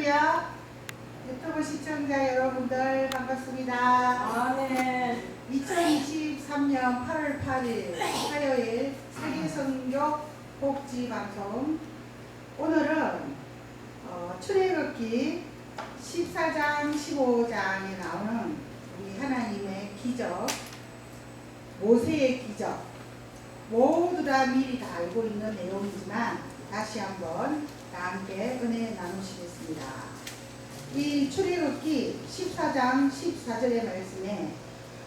할렐루야. 유튜브 시청자 여러분들 반갑습니다. 아멘. 2023년 8월 8일 화요일 세계선교 복지방송. 오늘은 출애굽기 14장 15장에 나오는 우리 하나님의 기적, 모세의 기적, 모두 다 미리 다 알고 있는 내용이지만 다시 한번 다 함께 은혜 나누시겠습니다. 이 출애굽기 14장 14절의 말씀에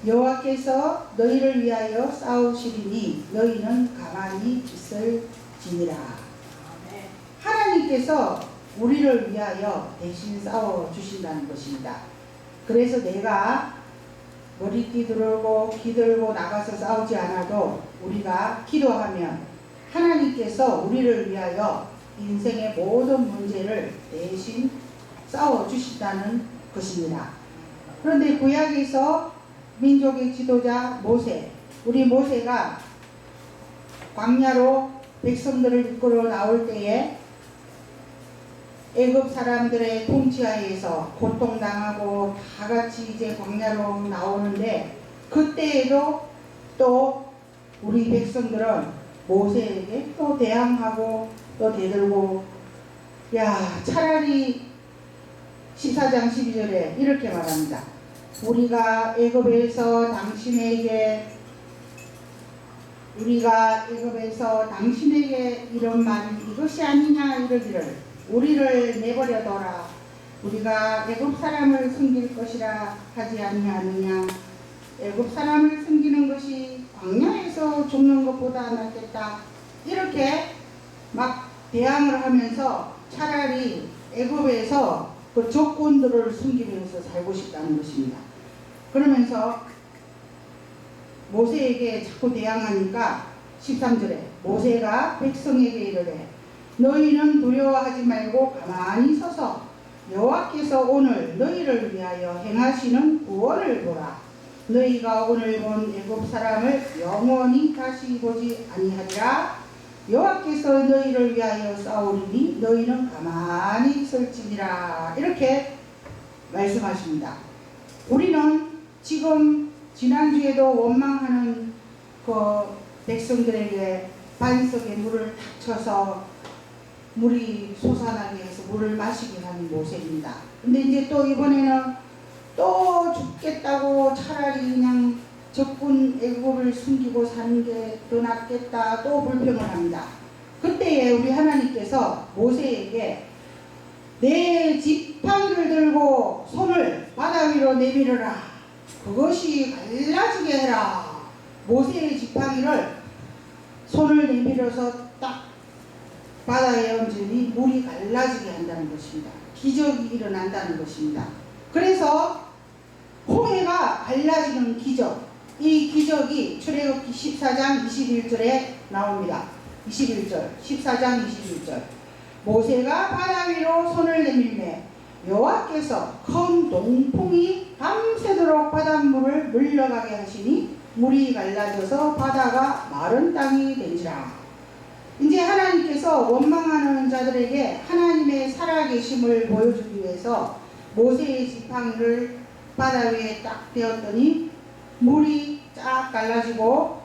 여호와께서 너희를 위하여 싸우시리니 너희는 가만히 있을지니라. 하나님께서 우리를 위하여 대신 싸워주신다는 것입니다. 그래서 내가 머리띠 들고 기 들고 나가서 싸우지 않아도 우리가 기도하면 하나님께서 우리를 위하여 인생의 모든 문제를 대신 싸워주신다는 것입니다. 그런데 구약에서 민족의 지도자 모세, 우리 모세가 광야로 백성들을 이끌어 나올 때에 애굽 사람들의 통치하에서 고통당하고 다같이 이제 광야로 나오는데, 그때에도 또 우리 백성들은 모세에게 또 대항하고 또 대들고, 차라리 14장 12절에 이렇게 말합니다. 우리가 애굽에서 당신에게 이런 말이 이것이 아니냐 이러기를, 우리를 내버려둬라. 우리가 애굽 사람을 섬길 것이라 하지 아니하느냐. 애굽 사람을 섬기는 것이 광야에서 죽는 것보다 낫겠다. 이렇게 막 대항을 하면서 차라리 애굽에서 그 적군들을 숨기면서 살고 싶다는 것입니다. 그러면서 모세에게 자꾸 대항하니까 13절에 모세가 백성에게 이르되 너희는 두려워하지 말고 가만히 서서 여호와께서 오늘 너희를 위하여 행하시는 구원을 보라. 너희가 오늘 본 애굽 사람을 영원히 다시 보지 아니하리라. 여호와께서 너희를 위하여 싸우리니 너희는 가만히 있을지니라. 이렇게 말씀하십니다. 우리는 지금 지난주에도 원망하는 그 백성들에게 반석에 물을 탁 쳐서 물이 솟아나게 해서 물을 마시게 하는 모세입니다. 근데 이제 또 이번에는 또 죽겠다고 차라리 그냥 적군 애굽을 숨기고 사는 게 더 낫겠다 또 불평을 합니다. 그때에 우리 하나님께서 모세에게 내 지팡이를 들고 손을 바다 위로 내밀어라. 그것이 갈라지게 해라. 모세의 지팡이를 손을 내밀어서 딱 바다에 얹으니 물이 갈라지게 한다는 것입니다. 기적이 일어난다는 것입니다. 그래서 홍해가 갈라지는 기적, 이 기적이 출애굽기 14장 21절에 나옵니다. 21절, 14장 21절. 모세가 바다 위로 손을 내밀매 여호와께서 큰 동풍이 밤새도록 바닷물을 물러가게 하시니 물이 갈라져서 바다가 마른 땅이 된지라. 이제 하나님께서 원망하는 자들에게 하나님의 살아계심을 보여주기 위해서 모세의 지팡이를 바다 위에 딱 대었더니 물이 쫙 갈라지고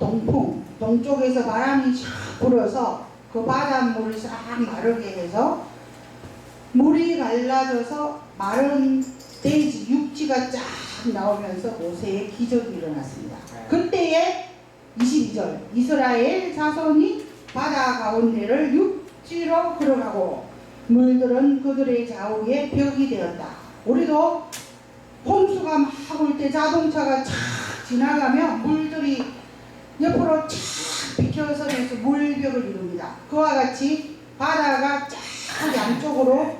동쪽에서 바람이 쫙 불어서 그 바닷물을 싹 마르게 해서 물이 갈라져서 마른 대지 육지가 쫙 나오면서 모세의 기적이 일어났습니다. 그때에 22절 이스라엘 자손이 바다 가운데를 육지로 걸어가고 물들은 그들의 좌우에 벽이 되었다. 우리도 홍수가 막 올 때 자동차가 쫙 지나가면 물들이 옆으로 쫙 비켜서면서 물벽을 이룹니다. 그와 같이 바다가 쫙 양쪽으로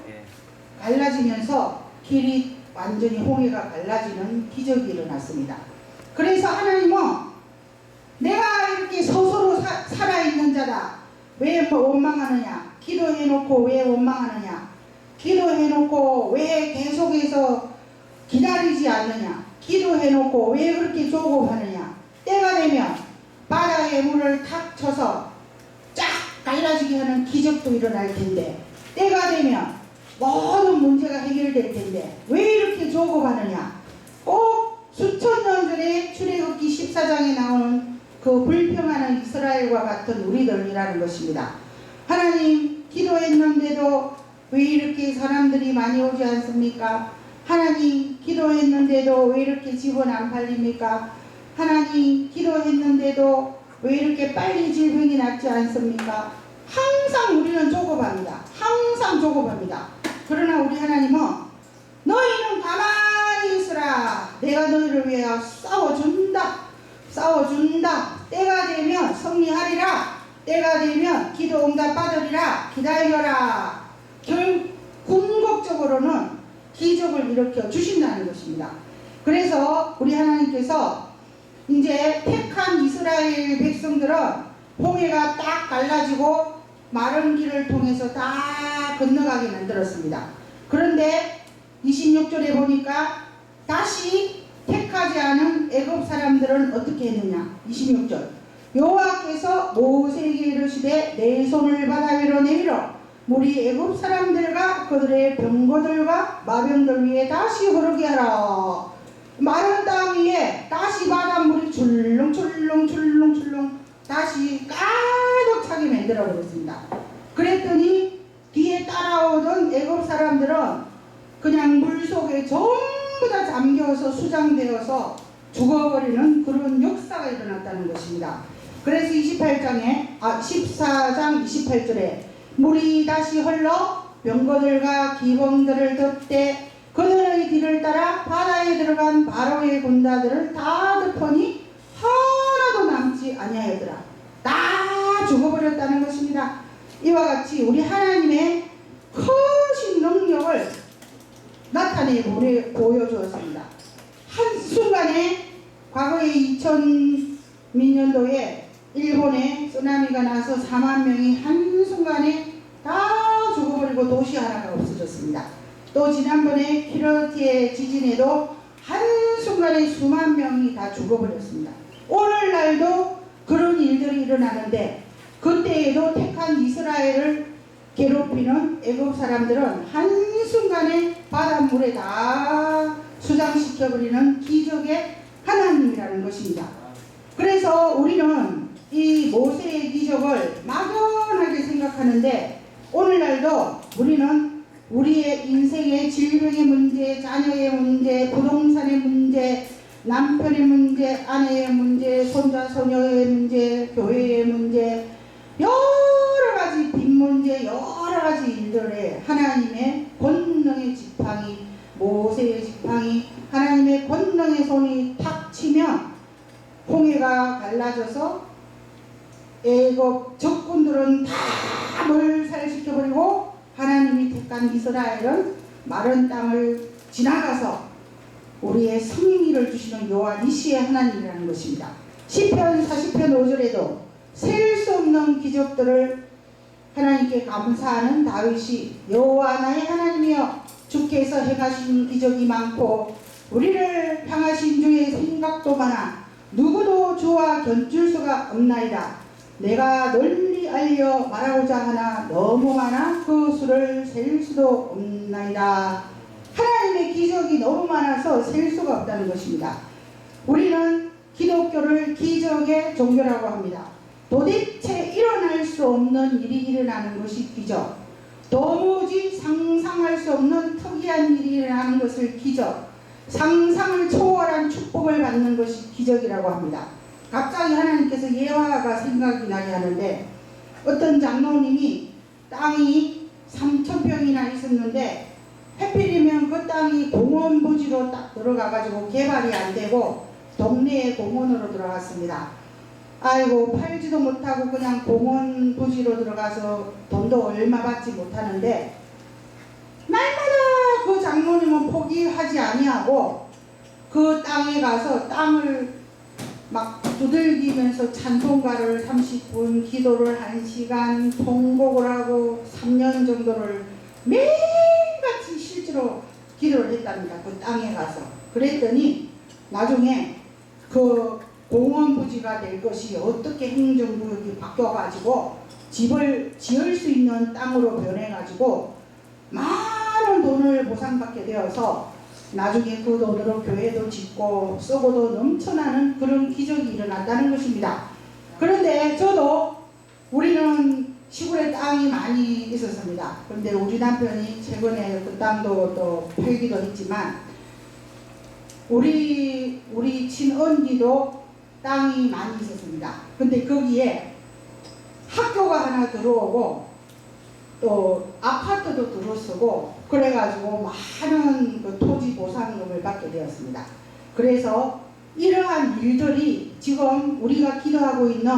갈라지면서 길이 완전히 홍해가 갈라지는 기적이 일어났습니다. 그래서 하나님은 내가 이렇게 스스로 살아있는 자다. 왜 원망하느냐? 기도해놓고 왜 원망하느냐? 기도해놓고 왜 계속해서 기다리지 않느냐? 기도해놓고 왜 그렇게 조급하느냐? 때가 되면 바다에 물을 탁 쳐서 쫙 갈라지게 하는 기적도 일어날 텐데, 때가 되면 모든 문제가 해결될 텐데 왜 이렇게 조급하느냐? 꼭 수천 년 전에 출애굽기 14장에 나오는 그 불평하는 이스라엘과 같은 우리들이라는 것입니다. 하나님, 기도했는데도 왜 이렇게 사람들이 많이 오지 않습니까? 하나님, 기도했는데도 왜 이렇게 집은 안 팔립니까? 하나님, 기도했는데도 왜 이렇게 빨리 질병이 낫지 않습니까? 항상 우리는 조급합니다. 항상 조급합니다. 그러나 우리 하나님은 너희는 가만히 있으라. 내가 너희를 위하여 싸워준다. 싸워준다. 때가 되면 승리하리라. 때가 되면 기도 응답 받으리라. 기다려라. 궁극적으로는 기적을 일으켜 주신다는 것입니다. 그래서 우리 하나님께서 이제 택한 이스라엘 백성들은 홍해가 딱 갈라지고 마른 길을 통해서 다 건너가게 만들었습니다. 그런데 26절에 보니까 다시 택하지 않은 애굽 사람들은 어떻게 했느냐? 26절 여호와께서 모세에게 이르시되 내 손을 바다 위로 내밀어 물이 애굽 사람들과 그들의 병거들과 마병들 위에 다시 흐르게 하라. 마른 땅 위에 다시 바닷물이 출렁출렁 다시 가득 차게 만들어 버렸습니다. 그랬더니 뒤에 따라오던 애굽 사람들은 그냥 물속에 전부 다 잠겨서 수장되어서 죽어버리는 그런 역사가 일어났다는 것입니다. 그래서 14장 28절에 물이 다시 흘러 병거들과 기병들을 덮되 그들의 뒤를 따라 바다에 들어간 바로의 군사들을 다 덮으니 하나도 남지 아니하였더라. 다 죽어버렸다는 것입니다. 이와 같이 우리 하나님의 크신 능력을 나타내 보여주었습니다. 한순간에 과거에 2000년도에 일본에 쓰나미가 나서 4만 명이 한순간에 다 죽어버리고 도시 하나가 없어졌습니다. 또 지난번에 키르티의 지진에도 한순간에 수만 명이 다 죽어버렸습니다. 오늘날도 그런 일들이 일어나는데 그때에도 택한 이스라엘을 괴롭히는 애굽 사람들은 한순간에 바닷물에 다 수장시켜버리는 기적의 하나님이라는 것입니다. 그래서 우리는 이 모세의 기적을 막연하게 생각하는데 오늘날도 우리는 우리의 인생의 질병의 문제, 자녀의 문제, 부동산의 문제, 남편의 문제, 아내의 문제, 손자, 소녀의 문제, 교회의 문제, 여러 가지 빚 문제, 여러 가지 일들에 하나님의 권능의 지팡이, 모세의 지팡이, 하나님의 권능의 손이 탁 치면 홍해가 갈라져서 애굽 적군들은 다 몰살시켜버리고 하나님이 택한 이스라엘은 마른 땅을 지나가서 우리의 승리를 주시는 여호와 니시의 하나님이라는 것입니다. 시편 40편 5절에도 셀 수 없는 기적들을 하나님께 감사하는 다윗이 여호와 나의 하나님이여 주께서 행하신 기적이 많고 우리를 향하신 주의 생각도 많아 누구도 주와 견줄 수가 없나이다. 내가 널리 알려 말하고자 하나 너무 많아 그 수를 셀 수도 없나이다. 하나님의 기적이 너무 많아서 셀 수가 없다는 것입니다. 우리는 기독교를 기적의 종교라고 합니다. 도대체 일어날 수 없는 일이 일어나는 것이 기적, 도무지 상상할 수 없는 특이한 일이 일어나는 것을 기적, 상상을 초월한 축복을 받는 것이 기적이라고 합니다. 갑자기 하나님께서 예화가 생각이 나게 하는데 어떤 장로님이 땅이 3,000평이나 있었는데 하필이면 그 땅이 공원 부지로 딱 들어가가지고 개발이 안 되고 동네의 공원으로 들어갔습니다. 아이고 팔지도 못하고 그냥 공원 부지로 들어가서 돈도 얼마 받지 못하는데 날마다 그 장로님은 포기하지 아니하고 그 땅에 가서 땅을 막 두들기면서 찬송가를 30분, 기도를 1시간, 통곡을 하고 3년 정도를 매일같이 실제로 기도를 했답니다. 그 땅에 가서. 그랬더니 나중에 그 공원 부지가 될 것이 어떻게 행정구역이 바뀌어가지고 집을 지을 수 있는 땅으로 변해가지고 많은 돈을 보상받게 되어서 나중에 그 돈으로 교회도 짓고 썩어도 넘쳐나는 그런 기적이 일어났다는 것입니다. 그런데 저도 우리는 시골에 땅이 많이 있었습니다. 그런데 우리 남편이 최근에 그 땅도 또 팔기도 했지만 우리 친언니도 땅이 많이 있었습니다. 근데 거기에 학교가 하나 들어오고 또 아파트도 들어서고 그래가지고 많은 그 토지 보상금을 받게 되었습니다. 그래서 이러한 일들이 지금 우리가 기도하고 있는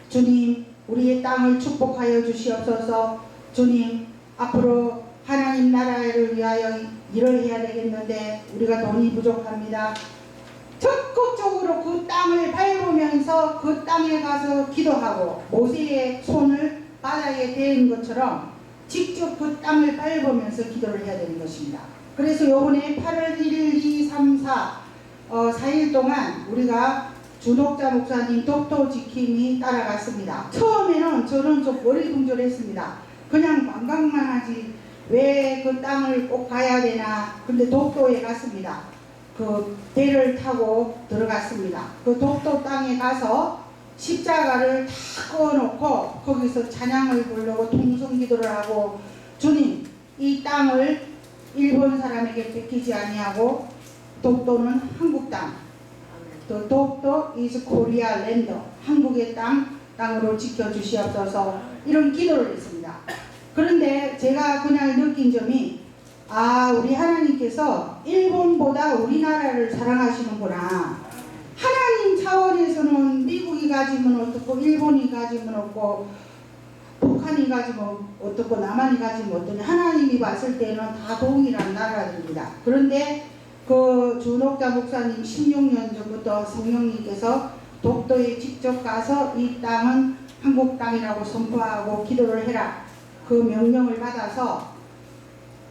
주님 우리의 땅을 축복하여 주시옵소서. 주님 앞으로 하나님 나라를 위하여 일을 해야 되겠는데 우리가 돈이 부족합니다. 적극적으로 그 땅을 밟으면서 그 땅에 가서 기도하고 모세의 손을 바다에 대는 것처럼 직접 그 땅을 밟으면서 기도를 해야 되는 것입니다. 그래서 요번에 8월 1일, 2, 3, 4 4일 동안 우리가 준옥자 목사님 독도 지킴이 따라갔습니다. 처음에는 저는 좀 머리둥절했습니다. 그냥 관광만 하지 왜 그 땅을 꼭 가야 되나. 근데 독도에 갔습니다. 그 배를 타고 들어갔습니다. 그 독도 땅에 가서 십자가를 다 꺼놓고 거기서 찬양을 부르고 통성기도를 하고 주님 이 땅을 일본 사람에게 뺏기지 아니하고 독도는 한국 땅, 또 독도 is Korea land, 한국의 땅으로 지켜주시옵소서 이런 기도를 했습니다. 그런데 제가 그냥 느낀 점이 우리 하나님께서 일본보다 우리나라를 사랑하시는구나. 하나님 차원에서는 미국이 가지면 어떻고 일본이 가지면 없고 북한이 가지면 어떻고 남한이 가지면 어떠냐. 하나님이 봤을 때는 다 동일한 나라들입니다. 그런데 그 준옥자 목사님 16년 전부터 성령님께서 독도에 직접 가서 이 땅은 한국 땅이라고 선포하고 기도를 해라. 그 명령을 받아서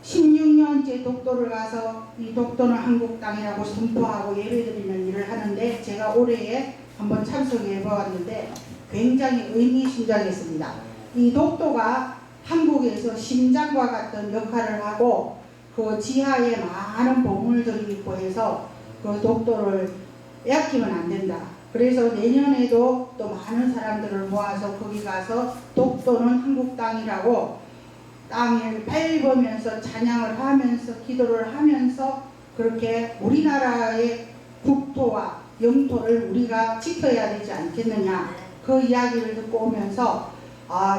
16년째 독도를 가서 이 독도는 한국 땅이라고 선포하고 예배드리는 일을 하는데 제가 올해에 한번 참석해 보았는데 굉장히 의미심장했습니다. 이 독도가 한국에서 심장과 같은 역할을 하고 그 지하에 많은 보물들이 있고 해서 그 독도를 빼앗기면 안 된다. 그래서 내년에도 또 많은 사람들을 모아서 거기 가서 독도는 한국 땅이라고 땅을 밟으면서 찬양을 하면서 기도를 하면서 그렇게 우리나라의 국토와 영토를 우리가 지켜야 되지 않겠느냐. 그 이야기를 듣고 오면서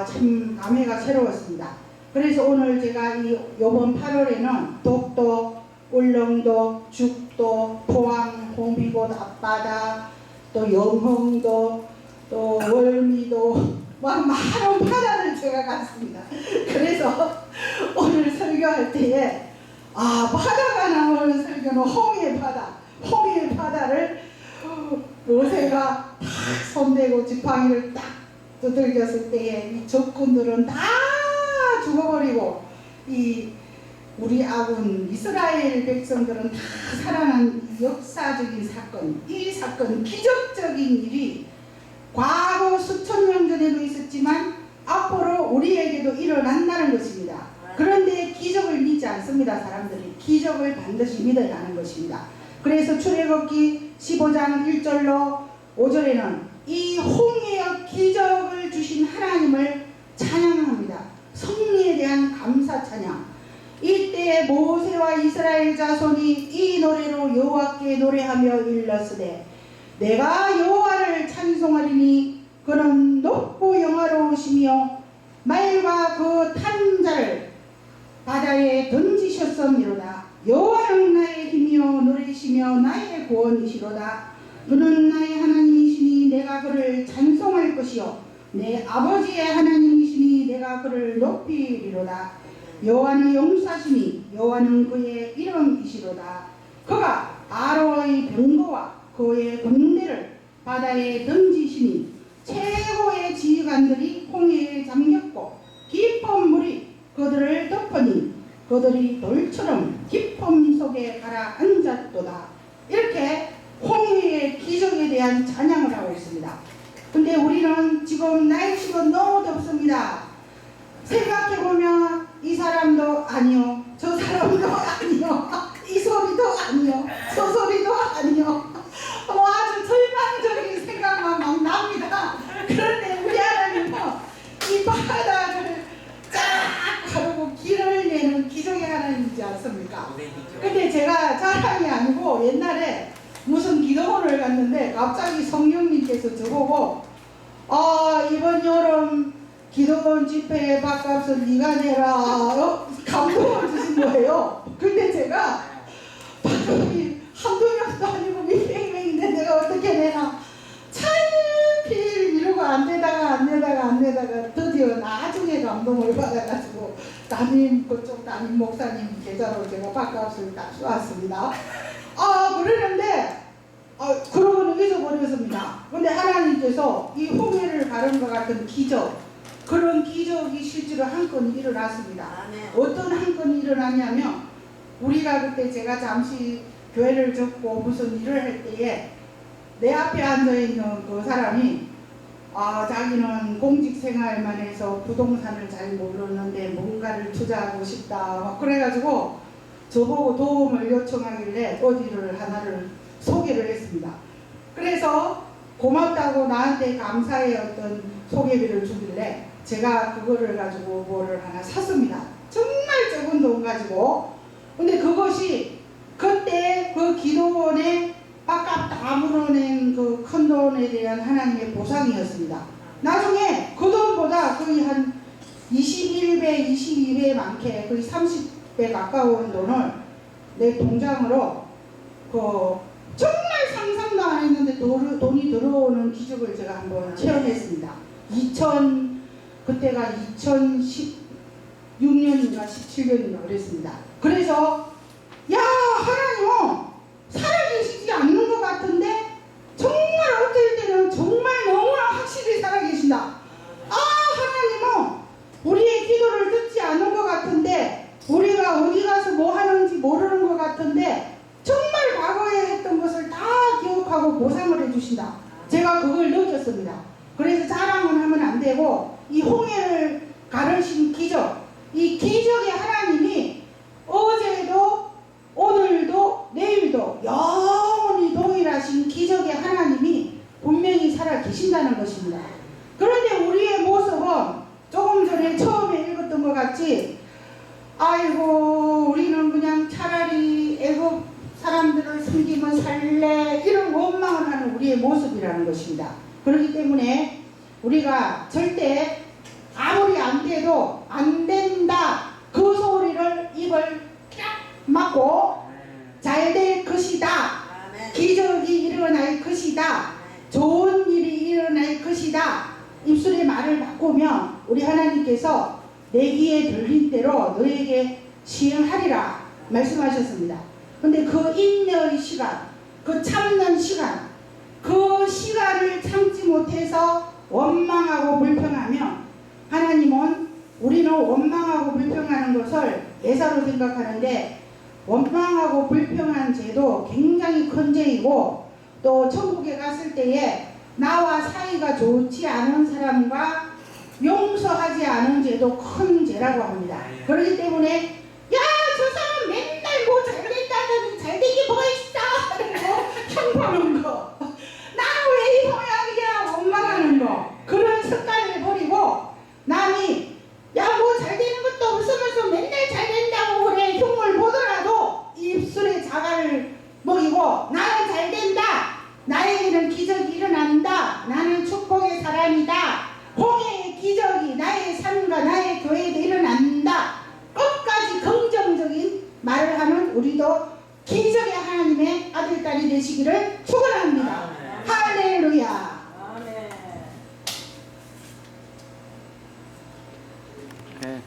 참 감회가 새로웠습니다. 그래서 오늘 제가 이번 8월에는 독도, 울릉도, 죽도, 포항, 홍비고 앞바다, 또 영흥도, 또 월미도 많은 바다를 제가 갔습니다. 그래서 오늘 설교할 때에 바다가 나오는 설교는 홍해 바다, 홍해 바다를 모세가 딱 손대고 지팡이를 딱 두들겼을 때에 이 적군들은 다 죽어버리고 우리 아군 이스라엘 백성들은 다 살아난 역사적인 사건, 이 사건 기적적인 일이 과거 수천 년 전에도 있었지만 앞으로 우리에게도 일어난다는 것입니다. 그런데 기적을 믿지 않습니다. 사람들이 기적을 반드시 믿어야 하는 것입니다. 그래서 출애굽기 15장 1절로 5절에는 이 홍해의 기적을 주신 하나님을 찬양합니다. 성리에 대한 감사 찬양. 이때 모세와 이스라엘 자손이 이 노래로 여호와께 노래하며 일렀으되 내가 여호와를 찬송하리니 그는 높고 영화로우시며 말과 그 탄 자를 바다에 던지셨음이로다. 여호와는 나의 힘이요 노래시며 나의 구원이시로다. 그는 나의 하나님이시니 내가 그를 찬송할 것이요 내 아버지의 하나님이시니 내가 그를 높이리로다. 여호와는 용사시니 여호와는 그의 이름이시로다. 그가 아로의 병거와 그의 군대를 바다에 던지시니 최고의 지휘관들이 홍해에 잠겼고 깊은 물이 그들을 덮으니 그들이 돌처럼 깊음 속에 가라앉았도다. 이렇게 홍해의 기적에 대한 찬양을 하고 있습니다. 근데 우리는 지금 날씨가 너무 덥습니다. 생각해보면 이 사람도 아니요 저 사람도 기적의 하나님이지 않습니까? 근데 제가 자랑이 아니고 옛날에 무슨 기도원을 갔는데 갑자기 성령님께서 저보고 이번 여름 기도원 집회 밥값은 네가 내라 감동을 주신 거예요. 근데 제가 밥값이 한두 명도 아니고 몇백 명인데 내가 어떻게 내나 차일피일 이러고 안 내다가 드디어 나중에 감동을 받아가지고 그쪽 담임 목사님 계좌로 제가 밥값을 딱 쏘았습니다. 그러는데 그러고는 잊어버렸습니다. 근데 하나님께서 이 홍해를 가른 것 같은 기적, 그런 기적이 실제로 한 건이 일어났습니다. 어떤 한 건이 일어났냐면 우리가 그때 제가 잠시 교회를 접고 무슨 일을 할 때에 내 앞에 앉아있는 그 사람이 자기는 공직 생활만 해서 부동산을 잘 모르는데 뭔가를 투자하고 싶다 그래가지고 저보고 도움을 요청하길래 어디를 하나를 소개를 했습니다. 그래서 고맙다고 나한테 감사의 어떤 소개비를 주길래 제가 그거를 가지고 뭐를 하나 샀습니다. 정말 적은 돈 가지고. 근데 그것이 그때 그 기도원에 밥값 다 물어낸 그 큰 돈에 대한 하나님의 보상이었습니다. 나중에 그 돈보다 거의 한 21배, 22배 많게 거의 30배 가까운 돈을 내 통장으로 정말 상상도 안 했는데 돈이 들어오는 기적을 제가 한번 체험했습니다. 그때가 2016년인가 17년인가 그랬습니다. 그래서 하나님은 살아계시지 않는 것 같은데 정말 어떨 때는 정말 너무나 확실히 살아계신다. 하나님은 우리의 기도를 듣지 않는 것 같은데 우리가 어디 가서 뭐 하는지 모르는 것 같은데 정말 과거에 했던 것을 다 기억하고 보상을 해주신다. 제가 그걸 느꼈습니다. 그래서 자랑은 하면 안 되고 이 홍해를 가르신 기적, 이 기적의 하나님이 어제도 오늘도 내일도 영원히 동일하신 기적의 하나님이 분명히 살아 계신다는 것입니다. 그런데 우리의 모습은 조금 전에 처음에 읽었던 것 같이 우리는 그냥 차라리 애국 사람들을 섬기면 살래 이런 원망을 하는 우리의 모습이라는 것입니다. 그렇기 때문에 우리가 절대 아무리 안 돼도 안 된다 그 소리를 입을 딱 막고 잘 될 것이다, 기적이 일어날 것이다, 좋은 일이 일어날 것이다 입술의 말을 바꾸면 우리 하나님께서 내 귀에 들린 대로 너에게 시행하리라 말씀하셨습니다. 근데 그 인내의 시간, 그 참는 시간, 그 시간을 참지 못해서 원망하고 불평하면 하나님은 우리는 원망하고 불평하는 것을 예사로 생각하는데 원망하고 불평한 죄도 굉장히 큰 죄이고 또 천국에 갔을 때에 나와 사이가 좋지 않은 사람과 용서하지 않은 죄도 큰 죄라고 합니다. 그렇기 때문에 저 사람 맨날 뭐 잘됐다더니 잘되기 뭐 있어 그리고 형보는 거 나는 왜 이 모양이야 원망하는 거 그런 습관을 버리고 남이 뭐 잘되는 것도 없으면서 맨날 잘된다고 그래 흉을 보더라도 입술에 자갈을 먹이고 나는 잘된다, 나에게는 기적이 일어난다, 나는 축복의 사람이다, 홍해의 기적이 나의 삶과 나의 교회에도 일어난다 끝까지 긍정적인 말을 하는 우리도 기적의 하나님의 아들, 딸이 되시기를